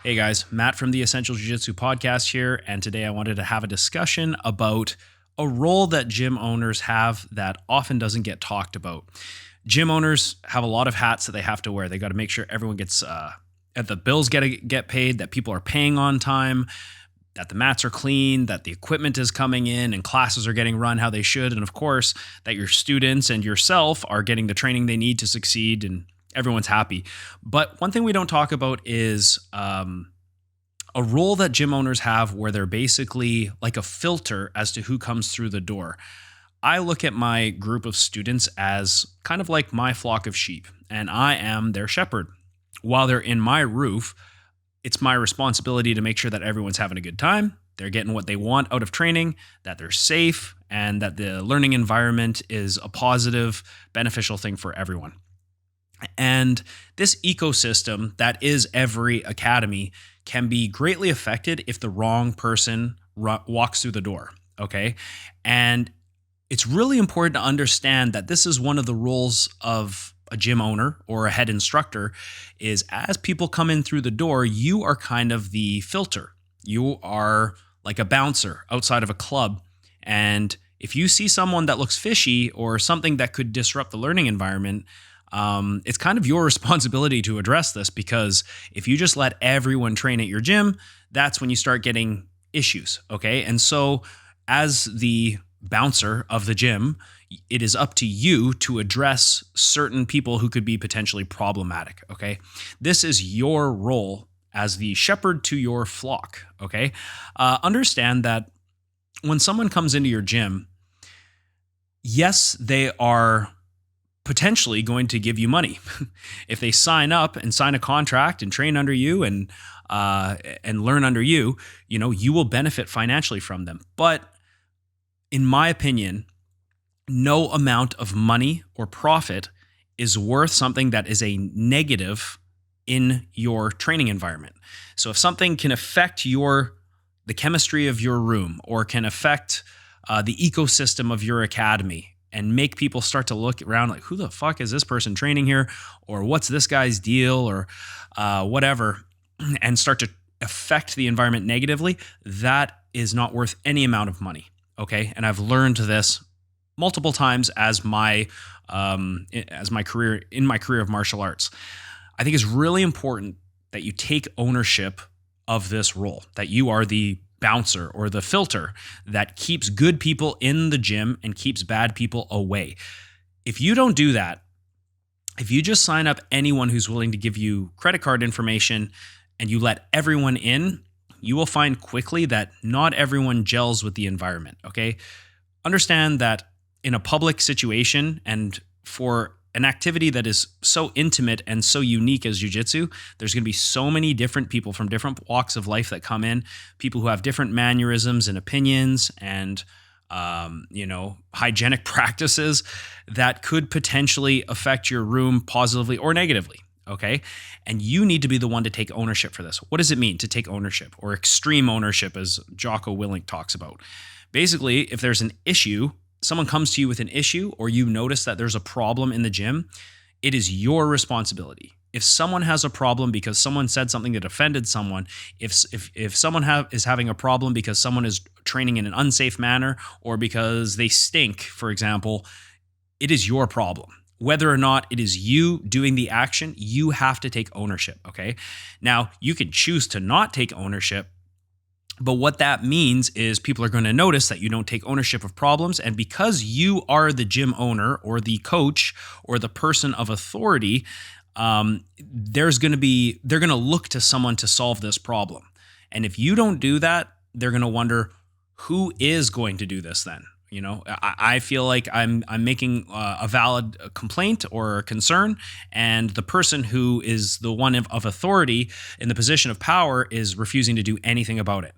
Hey guys, Matt from the Essential Jiu Jitsu podcast here, and today I wanted to have a discussion about a role that gym owners have that often doesn't get talked about. Gym owners have a lot of hats that they have to wear. They got to make sure everyone gets that the bills get paid, that people are paying on time, that the mats are clean, that the equipment is coming in and classes are getting run how they should, and of course that your students and yourself are getting the training they need to succeed and everyone's happy. But one thing we don't talk about is a role that gym owners have where they're basically like a filter as to who comes through the door. I look at my group of students as kind of like my flock of sheep, and I am their shepherd. While they're in my roof, it's my responsibility to make sure that everyone's having a good time, they're getting what they want out of training, that they're safe, and that the learning environment is a positive, beneficial thing for everyone. And this ecosystem that is every academy can be greatly affected if the wrong person walks through the door, okay? And it's really important to understand that this is one of the roles of a gym owner or a head instructor is as people come in through the door, you are kind of the filter. You are like a bouncer outside of a club. And if you see someone that looks fishy or something that could disrupt the learning environment, it's kind of your responsibility to address this, because if you just let everyone train at your gym, that's when you start getting issues. Okay. And so as the bouncer of the gym, it is up to you to address certain people who could be potentially problematic. Okay. This is your role as the shepherd to your flock. Okay. Understand that when someone comes into your gym, yes, they are potentially going to give you money. If they sign up and sign a contract and train under you and learn under you, you will benefit financially from them. But in my opinion, no amount of money or profit is worth something that is a negative in your training environment. So if something can affect the chemistry of your room, or can affect the ecosystem of your academy, and make people start to look around like, who the fuck is this person training here? Or what's this guy's deal? Or whatever, and start to affect the environment negatively, that is not worth any amount of money. Okay. And I've learned this multiple times as my career of martial arts. I think it's really important that you take ownership of this role, that you are the bouncer or the filter that keeps good people in the gym and keeps bad people away. If you don't do that, if you just sign up anyone who's willing to give you credit card information and you let everyone in, you will find quickly that not everyone gels with the environment, okay? Understand that in a public situation and for an activity that is so intimate and so unique as jiu-jitsu, there's going to be so many different people from different walks of life that come in, people who have different mannerisms and opinions and hygienic practices that could potentially affect your room positively or negatively. Okay. And you need to be the one to take ownership for this. What does it mean to take ownership, or extreme ownership, as Jocko Willink talks about? Basically, if there's an issue, someone comes to you with an issue, or you notice that there's a problem in the gym, it is your responsibility. If someone has a problem because someone said something that offended someone, if someone is having a problem because someone is training in an unsafe manner, or because they stink, for example, it is your problem. Whether or not it is you doing the action, you have to take ownership, okay? Now, you can choose to not take ownership, but what that means is people are going to notice that you don't take ownership of problems. And because you are the gym owner or the coach or the person of authority, they're going to look to someone to solve this problem. And if you don't do that, they're going to wonder, who is going to do this then? I feel like I'm making a valid complaint or a concern, and the person who is the one of authority in the position of power is refusing to do anything about it.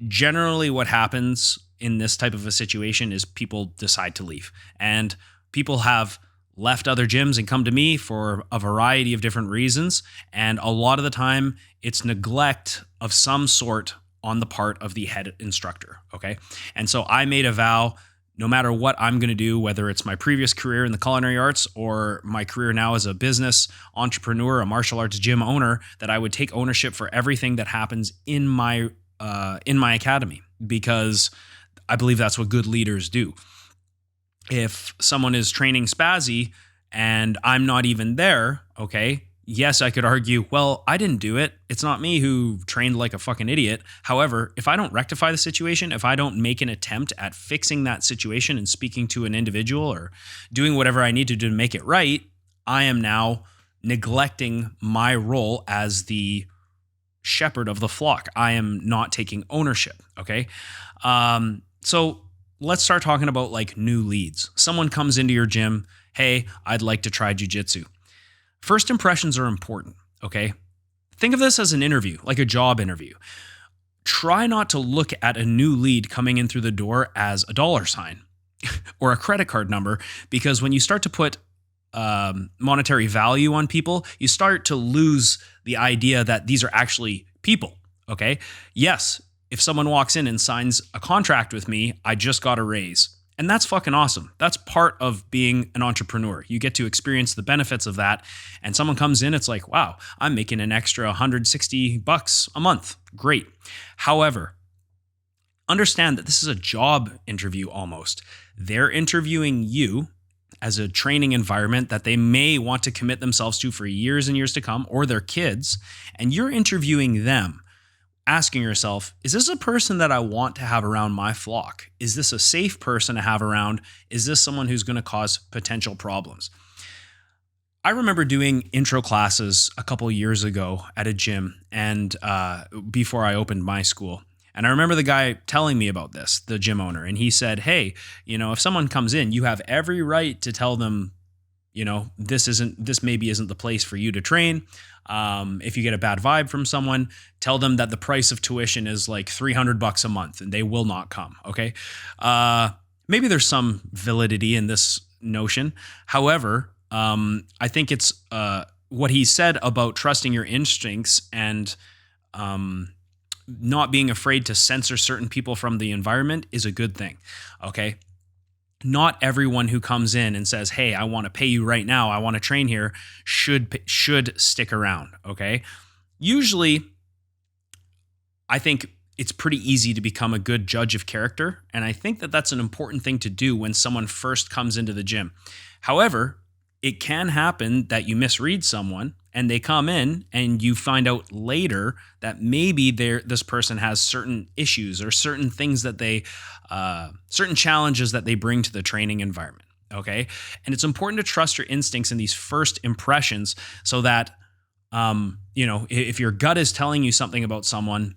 Generally, what happens in this type of a situation is people decide to leave, and people have left other gyms and come to me for a variety of different reasons. And a lot of the time it's neglect of some sort on the part of the head instructor. Okay. And so I made a vow no matter what I'm going to do, whether it's my previous career in the culinary arts or my career now as a business entrepreneur, a martial arts gym owner, that I would take ownership for everything that happens in my academy, because I believe that's what good leaders do. If someone is training Spazzy and I'm not even there, okay, yes, I could argue, well, I didn't do it. It's not me who trained like a fucking idiot. However, if I don't rectify the situation, if I don't make an attempt at fixing that situation and speaking to an individual or doing whatever I need to do to make it right, I am now neglecting my role as the shepherd of the flock. I am not taking ownership. Okay. So let's start talking about like new leads. Someone comes into your gym. Hey, I'd like to try jiu-jitsu. First impressions are important, okay? Think of this as an interview, like a job interview. Try not to look at a new lead coming in through the door as a dollar sign or a credit card number, because when you start to put monetary value on people, you start to lose the idea that these are actually people, okay? Yes, if someone walks in and signs a contract with me, I just got a raise. And that's fucking awesome. That's part of being an entrepreneur. You get to experience the benefits of that. And someone comes in, it's like, wow, I'm making an extra $160 a month. Great. However, understand that this is a job interview almost. They're interviewing you as a training environment that they may want to commit themselves to for years and years to come, or their kids, and you're interviewing them, asking yourself, is this a person that I want to have around my flock? Is this a safe person to have around? Is this someone who's going to cause potential problems? I remember doing intro classes a couple of years ago at a gym, and before I opened my school. And I remember the guy telling me about this, the gym owner, and he said, hey, if someone comes in, you have every right to tell them, this maybe isn't the place for you to train. If you get a bad vibe from someone, tell them that the price of tuition is like $300 a month and they will not come. Okay. Maybe there's some validity in this notion. However, I think it's, what he said about trusting your instincts and, not being afraid to censor certain people from the environment is a good thing. Okay. Not everyone who comes in and says, hey, I want to pay you right now, I want to train here, should stick around, okay? Usually, I think it's pretty easy to become a good judge of character, and I think that that's an important thing to do when someone first comes into the gym. However, it can happen that you misread someone and they come in and you find out later that maybe this person has certain issues or certain things that certain challenges that they bring to the training environment. Okay. And it's important to trust your instincts in these first impressions so that, if your gut is telling you something about someone,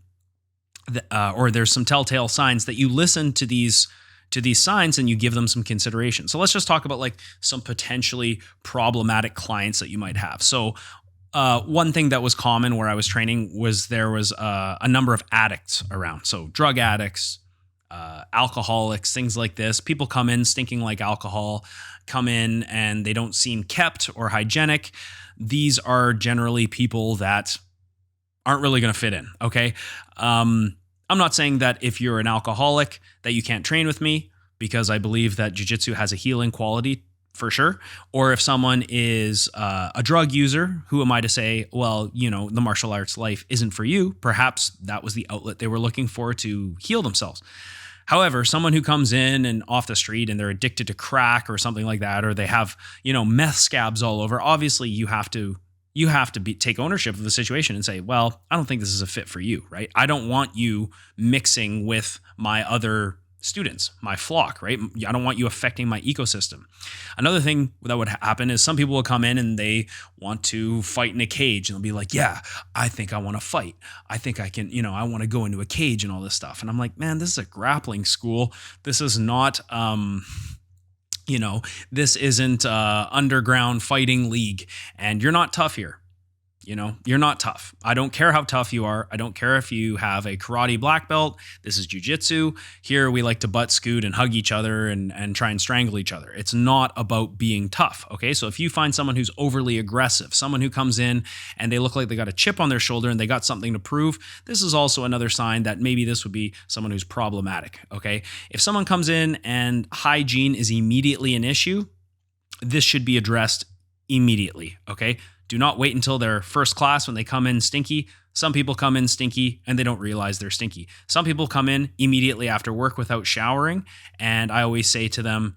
or there's some telltale signs, that you listen to these signs and you give them some consideration. So let's just talk about like some potentially problematic clients that you might have. So one thing that was common where I was training was there was a number of addicts around. So drug addicts, alcoholics, things like this. People come in stinking like alcohol, come in and they don't seem kept or hygienic. These are generally people that aren't really going to fit in. Okay. I'm not saying that if you're an alcoholic that you can't train with me, because I believe that jiu-jitsu has a healing quality for sure. Or if someone is a drug user, who am I to say, well, the martial arts life isn't for you. Perhaps that was the outlet they were looking for to heal themselves. However, someone who comes in and off the street and they're addicted to crack or something like that, or they have, meth scabs all over, obviously you have to take ownership of the situation and say, well, I don't think this is a fit for you, right? I don't want you mixing with my other students, my flock, right? I don't want you affecting my ecosystem. Another thing that would happen is some people will come in and they want to fight in a cage and they'll be like, yeah, I think I want to fight. I think I can, I want to go into a cage and all this stuff. And I'm like, man, this is a grappling school. This is not, this isn't underground fighting league, and you're not tough here. you're not tough. I don't care how tough you are. I don't care if you have a karate black belt. This is Jiu Jitsu. Here we like to butt scoot and hug each other and try and strangle each other. It's not about being tough. Okay. So if you find someone who's overly aggressive, someone who comes in and they look like they got a chip on their shoulder and they got something to prove, this is also another sign that maybe this would be someone who's problematic. Okay. If someone comes in and hygiene is immediately an issue, this should be addressed immediately. Okay. Do not wait until their first class when they come in stinky. Some people come in stinky and they don't realize they're stinky. Some people come in immediately after work without showering. And I always say to them,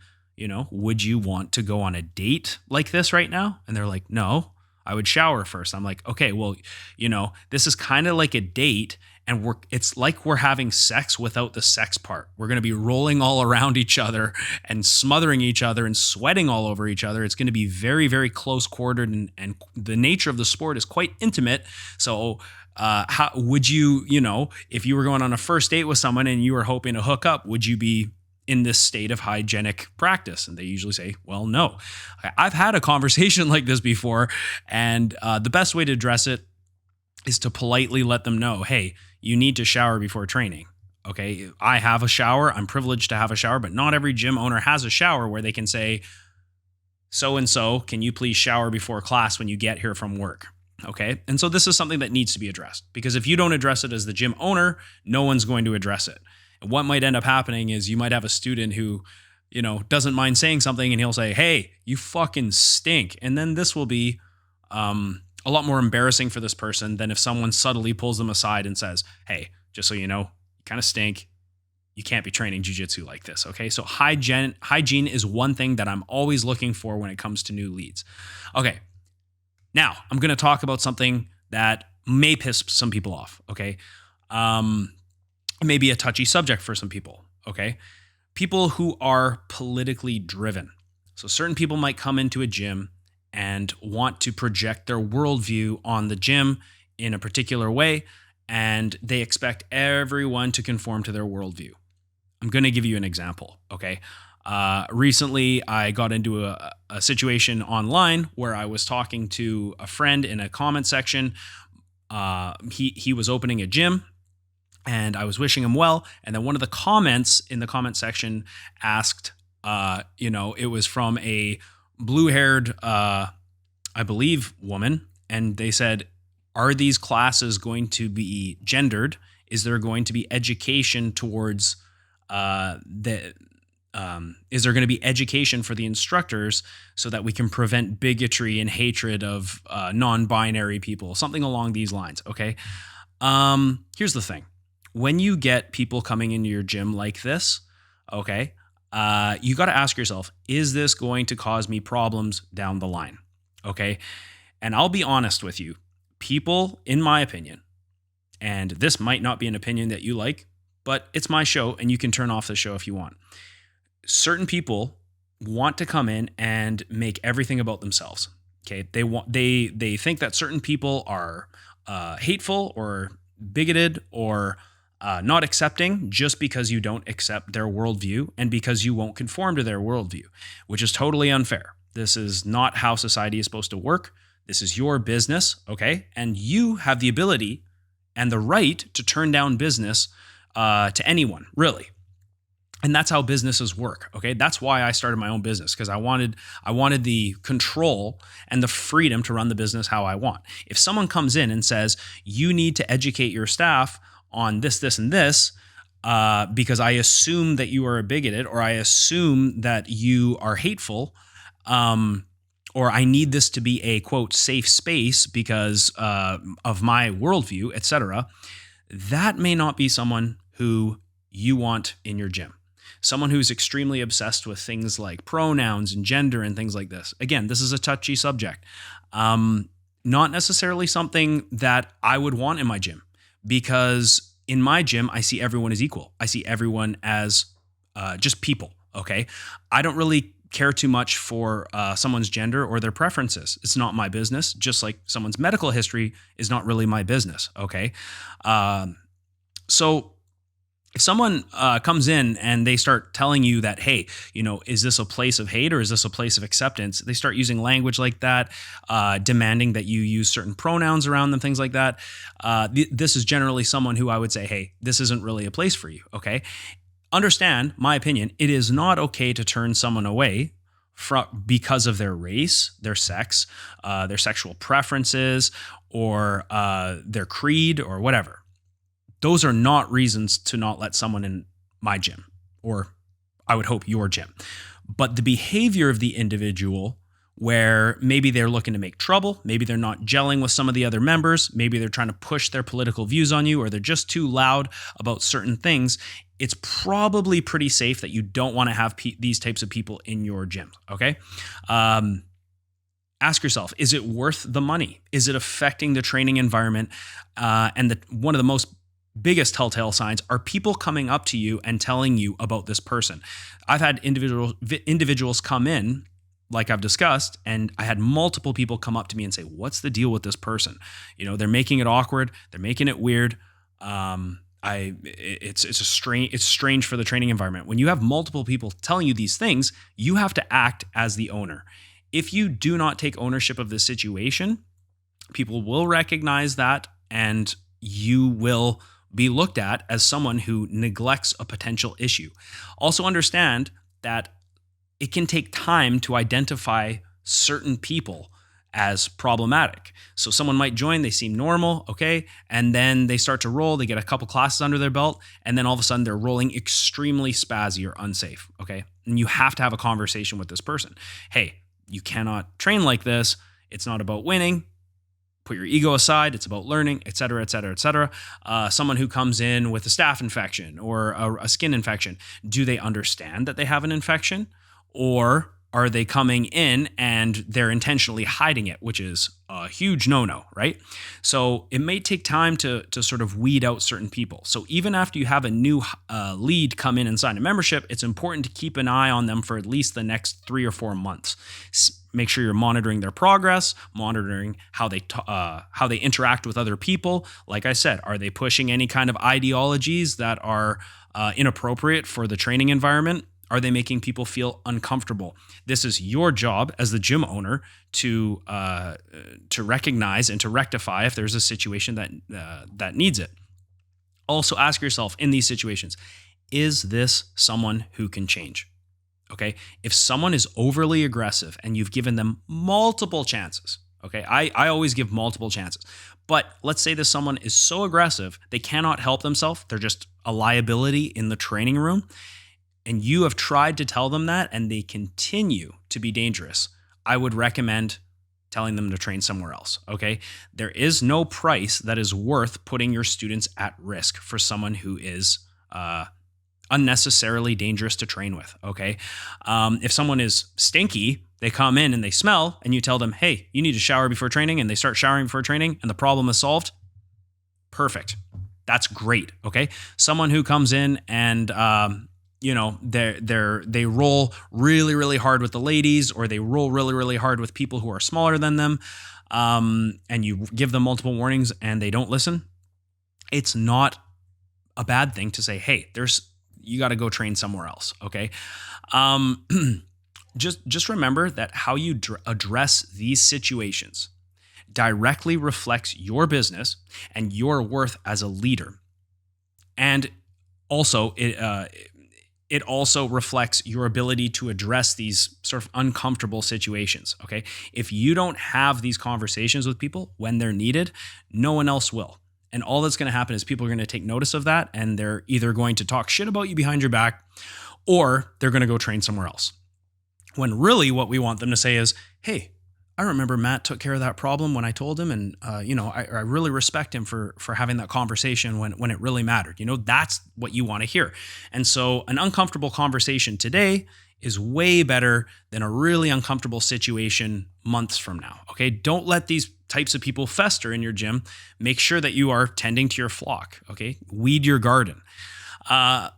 would you want to go on a date like this right now? And they're like, no, I would shower first. I'm like, okay, well, this is kind of like a date. And it's like we're having sex without the sex part. We're going to be rolling all around each other and smothering each other and sweating all over each other. It's going to be very, very close quartered, and the nature of the sport is quite intimate. So how would you, if you were going on a first date with someone and you were hoping to hook up, would you be in this state of hygienic practice? And they usually say, well, no. I've had a conversation like this before, and the best way to address it is to politely let them know, hey, you need to shower before training. Okay, I have a shower. I'm privileged to have a shower, but not every gym owner has a shower where they can say, so-and-so, can you please shower before class when you get here from work? Okay, and so this is something that needs to be addressed, because if you don't address it as the gym owner, no one's going to address it. And what might end up happening is you might have a student who, doesn't mind saying something, and he'll say, hey, you fucking stink. And then this will be a lot more embarrassing for this person than if someone subtly pulls them aside and says, hey, just so you know, you kind of stink. You can't be training jiu-jitsu like this. Okay. So hygiene is one thing that I'm always looking for when it comes to new leads. Okay. Now I'm going to talk about something that may piss some people off. Okay. Maybe a touchy subject for some people. Okay. People who are politically driven. So certain people might come into a gym and want to project their worldview on the gym in a particular way, and they expect everyone to conform to their worldview. I'm going to give you an example, okay? Recently, I got into a situation online where I was talking to a friend in a comment section. He was opening a gym, and I was wishing him well, and then one of the comments in the comment section asked, it was from a blue-haired, I believe, woman, and they said, are these classes going to be gendered? Is there going to be education towards is there going to be education for the instructors so that we can prevent bigotry and hatred of non-binary people? Something along these lines, okay? Here's the thing. When you get people coming into your gym like this, okay, you got to ask yourself, is this going to cause me problems down the line? Okay. And I'll be honest with you, people, in my opinion, and this might not be an opinion that you like, but it's my show and you can turn off the show if you want. Certain people want to come in and make everything about themselves. Okay. They think that certain people are hateful or bigoted or not accepting just because you don't accept their worldview and because you won't conform to their worldview, which is totally unfair. This is not how society is supposed to work. This is your business, okay? And you have the ability and the right to turn down business to anyone, really. And that's how businesses work, okay? That's why I started my own business, because I wanted the control and the freedom to run the business how I want. If someone comes in and says, you need to educate your staff on this, this, and this, because I assume that you are bigoted, or I assume that you are hateful, or I need this to be a, quote, safe space because of my worldview, etc., that may not be someone who you want in your gym. Someone who's extremely obsessed with things like pronouns and gender and things like this. Again, this is a touchy subject. Not necessarily something that I would want in my gym, because in my gym, I see everyone as equal. I see everyone as just people, okay? I don't really care too much for someone's gender or their preferences. It's not my business, just like someone's medical history is not really my business, okay? So If someone comes in and they start telling you that, hey, is this a place of hate or is this a place of acceptance? They start using language like that, demanding that you use certain pronouns around them, things like that. This is generally someone who I would say, hey, this isn't really a place for you. Okay. Understand, my opinion, it is not okay to turn someone away because of their race, their sex, their sexual preferences, or their creed, or whatever. Those are not reasons to not let someone in my gym, or I would hope your gym. But the behavior of the individual, where maybe they're looking to make trouble, maybe they're not gelling with some of the other members, maybe they're trying to push their political views on you, or they're just too loud about certain things, it's probably pretty safe that you don't want to have these types of people in your gym, okay? Ask yourself, is it worth the money? Is it affecting the training environment? And one of the most biggest telltale signs are people coming up to you and telling you about this person. I've had individuals come in, like I've discussed, and I had multiple people come up to me and say, what's the deal with this person? They're making it awkward. They're making it weird. It's strange for the training environment. When you have multiple people telling you these things, you have to act as the owner. If you do not take ownership of this situation, people will recognize that, and you will be looked at as someone who neglects a potential issue. Also understand that it can take time to identify certain people as problematic. So someone might join, they seem normal, okay, and then they start to roll, they get a couple classes under their belt, and then all of a sudden they're rolling extremely spazzy or unsafe, okay? And you have to have a conversation with this person. Hey, you cannot train like this. It's not about winning. Put your ego aside. It's about learning, et cetera, et cetera, et cetera. Someone who comes in with a staph infection or a skin infection, do they understand that they have an infection? Or are they coming in and they're intentionally hiding it, which is a huge no-no, right? So it may take time to sort of weed out certain people. So even after you have a new lead come in and sign a membership, it's important to keep an eye on them for at least the next 3 or 4 months. Make sure you're monitoring their progress, monitoring how they interact with other people. Like I said, are they pushing any kind of ideologies that are inappropriate for the training environment? Are they making people feel uncomfortable? This is your job as the gym owner to recognize and to rectify if there's a situation that needs it. Also ask yourself in these situations, is this someone who can change? Okay, if someone is overly aggressive and you've given them multiple chances, okay, I always give multiple chances. But let's say this someone is so aggressive, they cannot help themselves. They're just a liability in the training room. And you have tried to tell them that and they continue to be dangerous, I would recommend telling them to train somewhere else, okay? There is no price that is worth putting your students at risk for someone who is unnecessarily dangerous to train with, okay? If someone is stinky, they come in and they smell, and you tell them, hey, you need to shower before training, and they start showering before training, and the problem is solved, perfect. That's great, okay? Someone who comes in and they roll really, really hard with the ladies, or they roll really, really hard with people who are smaller than them, and you give them multiple warnings and they don't listen. It's not a bad thing to say, hey, you got to go train somewhere else. Okay. Just remember that how you address these situations directly reflects your business and your worth as a leader. And also it also reflects your ability to address these sort of uncomfortable situations, okay? If you don't have these conversations with people when they're needed, no one else will. And all that's going to happen is people are going to take notice of that, and they're either going to talk shit about you behind your back, or they're going to go train somewhere else. When really what we want them to say is, hey, I remember Matt took care of that problem when I told him, and I really respect him for having that conversation when it really mattered. That's what you want to hear. And so an uncomfortable conversation today is way better than a really uncomfortable situation months from now. Okay, don't let these types of people fester in your gym. Make sure that you are tending to your flock. Okay, weed your garden. I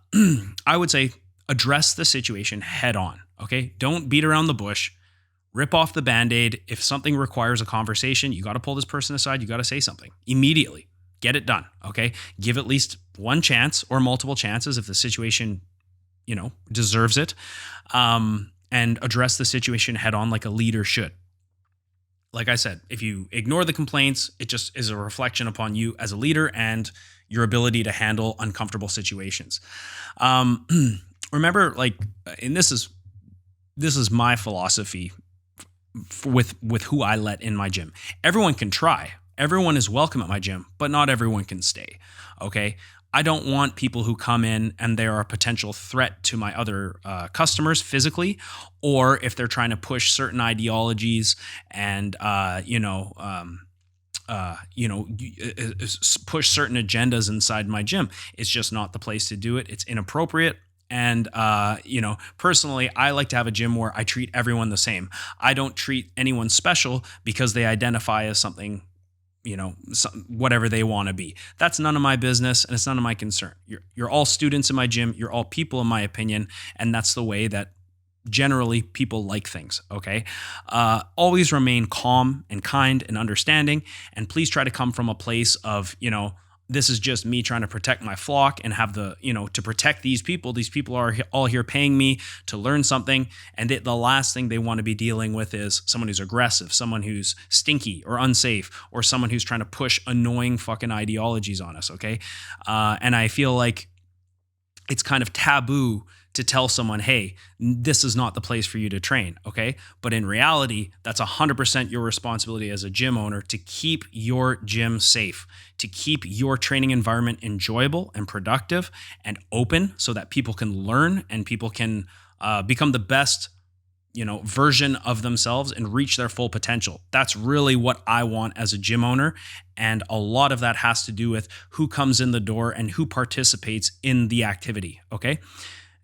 would say address the situation head on. Okay, don't beat around the bush. Rip off the Band-Aid. If something requires a conversation, you got to pull this person aside. You got to say something immediately. Get it done, okay? Give at least one chance or multiple chances if the situation, deserves it, and address the situation head on like a leader should. Like I said, if you ignore the complaints, it just is a reflection upon you as a leader and your ability to handle uncomfortable situations. Remember, and this is my philosophy with who I let in my gym. Everyone can try. Everyone is welcome at my gym, but not everyone can stay. Okay. I don't want people who come in and they are a potential threat to my other customers physically, or if they're trying to push certain ideologies and push certain agendas inside my gym. It's just not the place to do it. It's inappropriate. And, personally, I like to have a gym where I treat everyone the same. I don't treat anyone special because they identify as something, whatever they want to be. That's none of my business and it's none of my concern. You're all students in my gym. You're all people, in my opinion. And that's the way that generally people like things. Okay. Always remain calm and kind and understanding. And please try to come from a place of, this is just me trying to protect my flock and have to protect these people. These people are all here paying me to learn something. And the last thing they want to be dealing with is someone who's aggressive, someone who's stinky or unsafe, or someone who's trying to push annoying fucking ideologies on us. Okay. And I feel like it's kind of taboo to tell someone, hey, this is not the place for you to train, okay? But in reality, that's 100% your responsibility as a gym owner to keep your gym safe, to keep your training environment enjoyable and productive and open so that people can learn and people can become the best, version of themselves and reach their full potential. That's really what I want as a gym owner. And a lot of that has to do with who comes in the door and who participates in the activity, okay?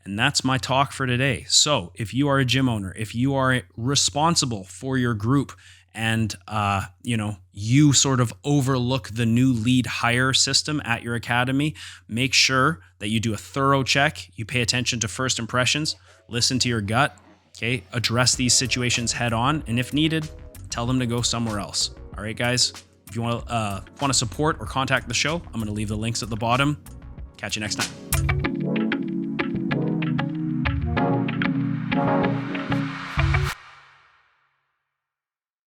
And that's my talk for today. So if you are a gym owner, if you are responsible for your group and, you sort of overlook the new lead hire system at your academy, make sure that you do a thorough check. You pay attention to first impressions, listen to your gut, okay? Address these situations head on. And if needed, tell them to go somewhere else. All right, guys, if you want to support or contact the show, I'm going to leave the links at the bottom. Catch you next time.